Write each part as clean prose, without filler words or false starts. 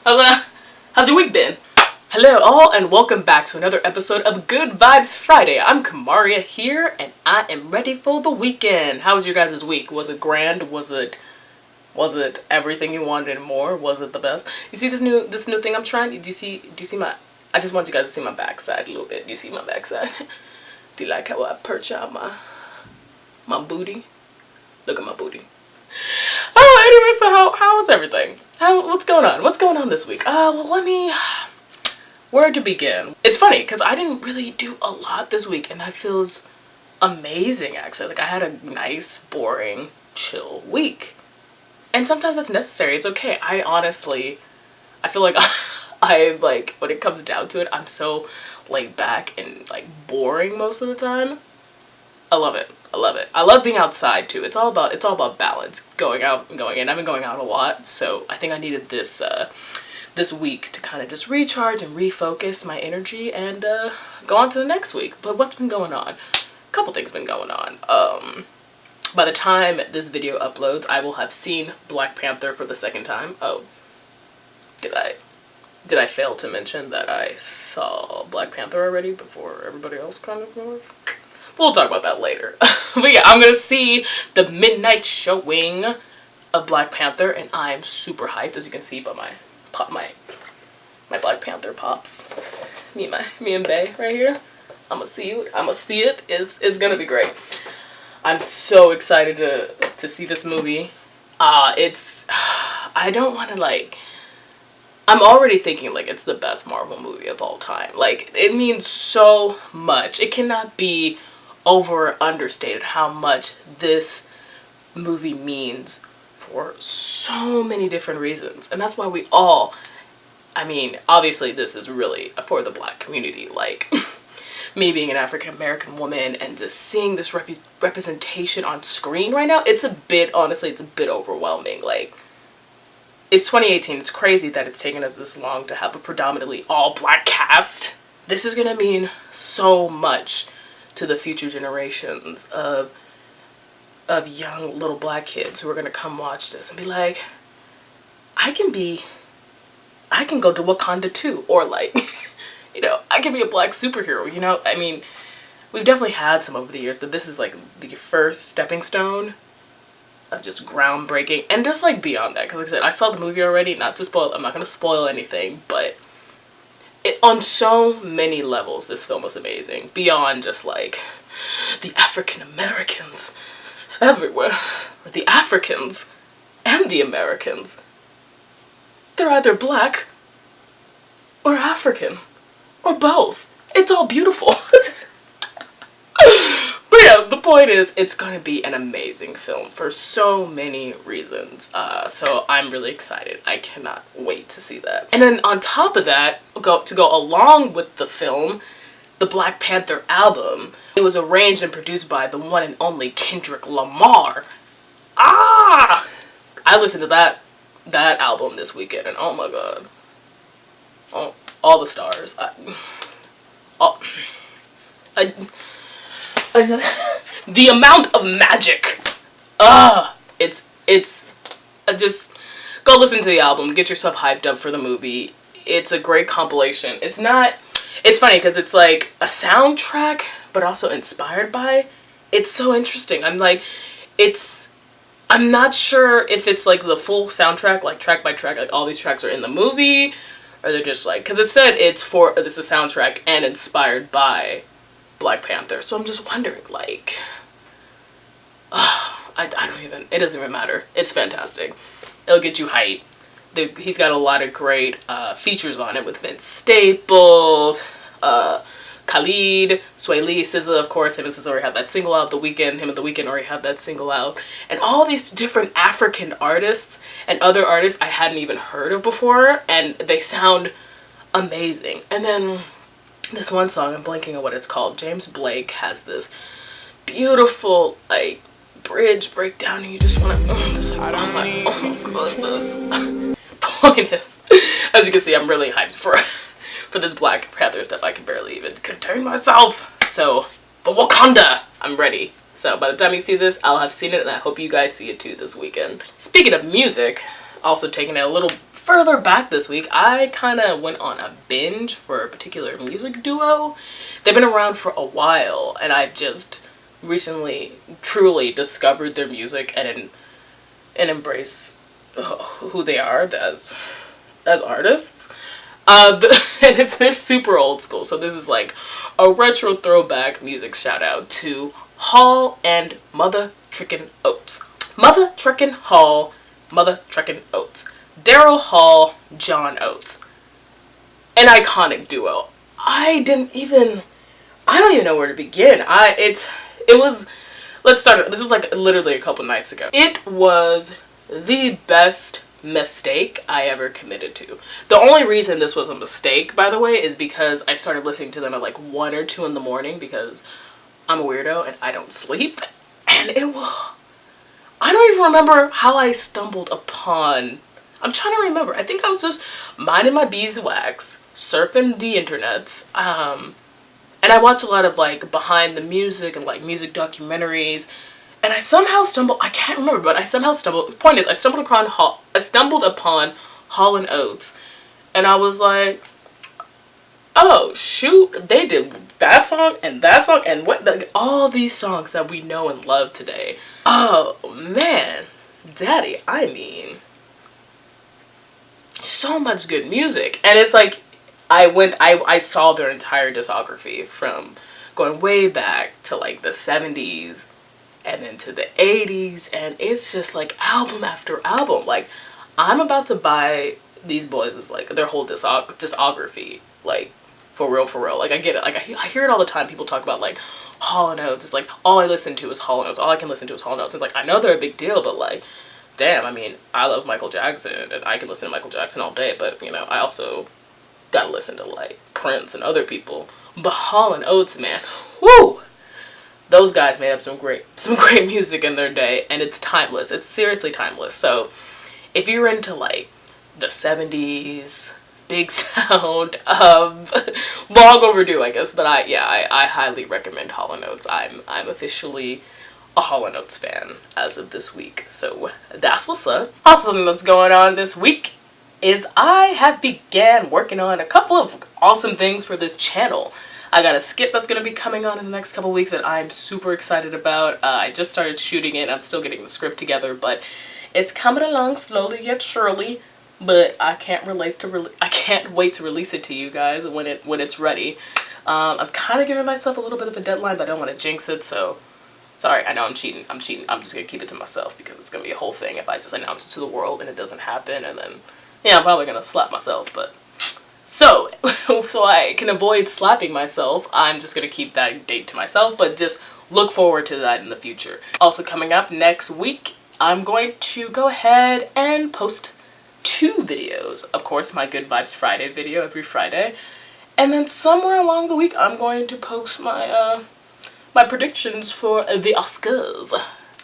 How's your week been? Hello all and welcome back to another episode of Good Vibes Friday. I'm Kamaria here and I am ready for the weekend. How was your guys' week? Was it grand? Was it everything you wanted and more? Was it the best? You see this new thing I'm trying? Do you see my, I just want you guys to see my backside a little bit. Do you see my backside? Do you like how I perch out my booty? Look at my booty. Oh, anyway, so how was everything? What's going on? What's going on this week? Where to begin? It's funny because I didn't really do a lot this week and that feels amazing actually. Like I had a nice, boring, chill week. And sometimes that's necessary. It's okay. I feel like when it comes down to it, I'm so laid back and like boring most of the time. I love it. I love it. I love being outside too. It's all about balance. Going out and going in. I've been going out a lot, so I think I needed this week to kind of just recharge and refocus my energy and go on to the next week. But what's been going on? A couple things been going on. By the time this video uploads, I will have seen Black Panther for the second time. Oh, did I fail to mention that I saw Black Panther already before everybody else kind of knows? We'll talk about that later. But yeah, I'm gonna see the midnight showing of Black Panther and I'm super hyped, as you can see by my Black Panther pops. Me and Bae right here. I'ma see it. It's gonna be great. I'm so excited to see this movie. I don't wanna I'm already thinking like it's the best Marvel movie of all time. Like it means so much. It cannot be over or understated how much this movie means for so many different reasons. And that's why obviously this is really for the Black community. Like me being an African American woman and just seeing this representation on screen right now, honestly, it's a bit overwhelming. Like it's 2018. It's crazy that it's taken us this long to have a predominantly all Black cast. This is gonna mean so much to the future generations of young little Black kids who are gonna come watch this and be like, I can go to Wakanda too, or like, you know, I can be a Black superhero, you know? I mean, we've definitely had some over the years, but this is like the first stepping stone of just groundbreaking, and just like beyond that, because like I said, I saw the movie already, I'm not gonna spoil anything, but on so many levels, this film was amazing. Beyond just like the African Americans everywhere, or the Africans and the Americans. They're either Black or African or both. It's all beautiful. But yeah, the point is, it's gonna be an amazing film for so many reasons. So I'm really excited. I cannot wait to see that. And then on top of that, to go along with the film, the Black Panther album, it was arranged and produced by the one and only Kendrick Lamar. I listened to that album this weekend and oh my god. Oh, all the stars. The amount of magic. Just go listen to the album, get yourself hyped up for the movie. It's a great compilation. It's funny because it's like a soundtrack but also inspired by. It's so interesting. I'm not sure if it's like the full soundtrack, like track by track, like all these tracks are in the movie, or they're just like, because it said this is a soundtrack and inspired by Black Panther. So I'm just wondering, like, it doesn't even matter. It's fantastic. It'll get you hyped. He's got a lot of great features on it with Vince Staples, Khalid, Sway Lee, SZA, of course. Him and SZA already had that single out. Him and The Weeknd already had that single out. And all these different African artists and other artists I hadn't even heard of before, and they sound amazing. And then this one song, I'm blanking on what it's called. James Blake has this beautiful like bridge breakdown, and you just want to oh my goodness. Point is, as you can see, I'm really hyped for this Black Panther stuff. I can barely even contain myself. So for Wakanda, I'm ready. So by the time you see this, I'll have seen it, and I hope you guys see it too this weekend. Speaking of music, also taking it a little further back this week, I kind of went on a binge for a particular music duo. They've been around for a while, and I've just recently truly discovered their music and embrace who they are as artists. And they're super old school, so this is like a retro throwback music shout out to Hall and Mother Trickin' Oates. Mother Trickin' Hall, Mother Trickin' Oates. Daryl Hall, John Oates. An iconic duo. I don't even know where to begin. Let's start. This was like literally a couple nights ago. It was the best mistake I ever committed to. The only reason this was a mistake, by the way, is because I started listening to them at like 1 or 2 in the morning because I'm a weirdo and I don't sleep. And I don't even remember how I stumbled upon. I'm trying to remember. I think I was just minding my beeswax, surfing the internets, and I watch a lot of like behind the music and like music documentaries. And I somehow stumbled, I can't remember, but point is, I stumbled upon Hall and Oates, and I was like, oh shoot, they did that song, and what, like, all these songs that we know and love today. Oh man, daddy, I mean, so much good music. And it's like, I saw their entire discography from going way back to like the 70s, and then to the 80s, and it's just like album after album. Like, I'm about to buy these boys' like their whole discography, like for real. Like, I get it. Like, I hear it all the time. People talk about like Hall and Oates. It's like all I listen to is Hall and Oates. All I can listen to is Hall and Oates. It's like, I know they're a big deal, but like, damn. I mean, I love Michael Jackson, and I can listen to Michael Jackson all day. But you know, I also gotta listen to like Prince and other people. But Hall and Oates, man, whoo. Those guys made up some great music in their day, and it's timeless. It's seriously timeless. So if you're into like the 70s, big sound, long overdue, I guess, but I highly recommend Hall & Oates. I'm officially a Hall & Oates fan as of this week. So that's what's up. Also, something that's going on this week is I have began working on a couple of awesome things for this channel. I got a skit that's going to be coming on in the next couple weeks that I'm super excited about. I just started shooting it. I'm still getting the script together, but it's coming along slowly yet surely. But I can't wait to release it to you guys when it's ready. I'm kind of giving myself a little bit of a deadline, but I don't want to jinx it. So sorry, I know I'm cheating. I'm just gonna keep it to myself because it's gonna be a whole thing if I just announce it to the world and it doesn't happen, and then yeah, I'm probably gonna slap myself, but. So I can avoid slapping myself, I'm just going to keep that date to myself, but just look forward to that in the future. Also coming up next week, I'm going to go ahead and post 2 videos. Of course, my Good Vibes Friday video every Friday. And then somewhere along the week, I'm going to post my my predictions for the Oscars.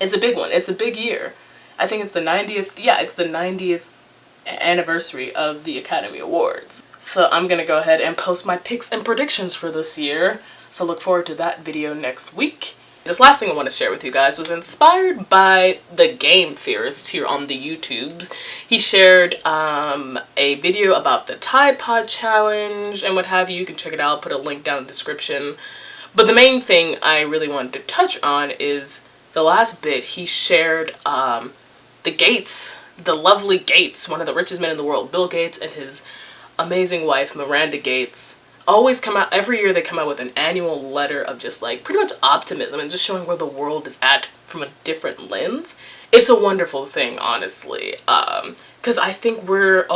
It's a big one. It's a big year. I think it's the 90th, yeah, it's the 90th anniversary of the Academy Awards. So I'm gonna go ahead and post my picks and predictions for this year. So look forward to that video next week. This last thing I want to share with you guys was inspired by the Game Theorist here on the YouTubes. He shared a video about the Tide Pod Challenge and what have you. You can check it out. I'll put a link down in the description. But the main thing I really wanted to touch on is the last bit. He shared the Gates, the lovely Gates, one of the richest men in the world, Bill Gates, and his amazing wife, Miranda Gates, always come out, every year they come out with an annual letter of just like pretty much optimism and just showing where the world is at from a different lens. It's a wonderful thing, honestly, because I think we are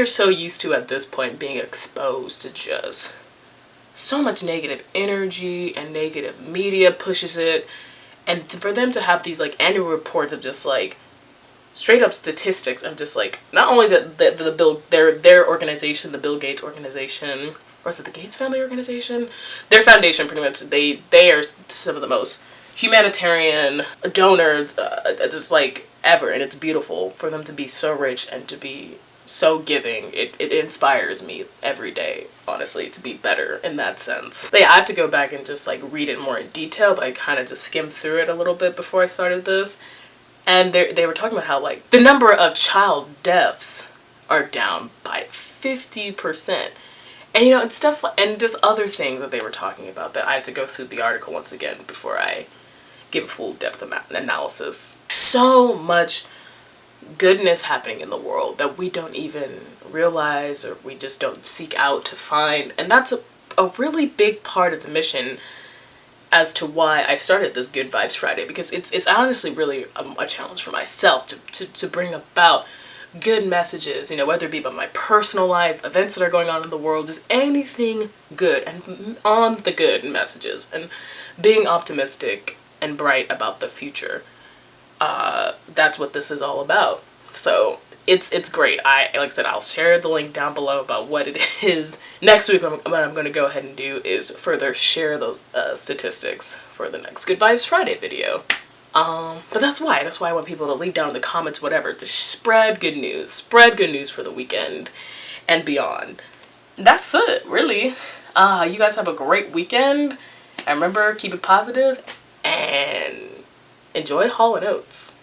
so used to at this point being exposed to just so much negative energy, and negative media pushes it, and for them to have these like annual reports of just like straight up statistics of just like not only their organization, the Bill Gates organization, or is it the Gates family organization? Their foundation, pretty much, they are some of the most humanitarian donors just like ever, and it's beautiful for them to be so rich and to be so giving. It inspires me every day, honestly, to be better in that sense. But yeah, I have to go back and just like read it more in detail, but I kind of just skimmed through it a little bit before I started this. And they were talking about how, like, the number of child deaths are down by 50%. And, you know, and stuff, and just other things that they were talking about that I had to go through the article once again before I give a full depth analysis. So much goodness happening in the world that we don't even realize, or we just don't seek out to find. And that's a really big part of the mission as to why I started this Good Vibes Friday, because it's honestly really a challenge for myself to bring about good messages, you know, whether it be about my personal life, events that are going on in the world, just anything good, and on the good messages, and being optimistic and bright about the future. That's what this is all about. So it's great. Like I said, I'll share the link down below about what it is. Next week, what I'm going to go ahead and do is further share those statistics for the next Good Vibes Friday video. But that's why I want people to leave down in the comments, whatever, just spread good news for the weekend and beyond. That's it, really. You guys have a great weekend, and remember, keep it positive, and enjoy Hall & Oates,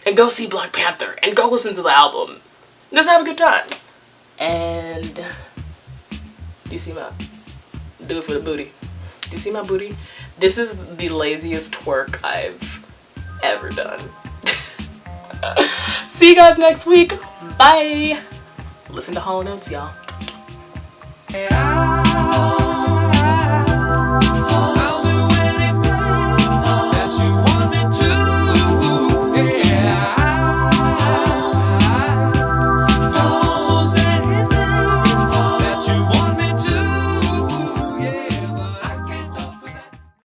and go see Black Panther, and go listen to the album. Just have a good time. And do you see my, do it for the booty. Do you see my booty? This is the laziest twerk I've ever done. See you guys next week. Bye. Listen to Hall & Oates, y'all.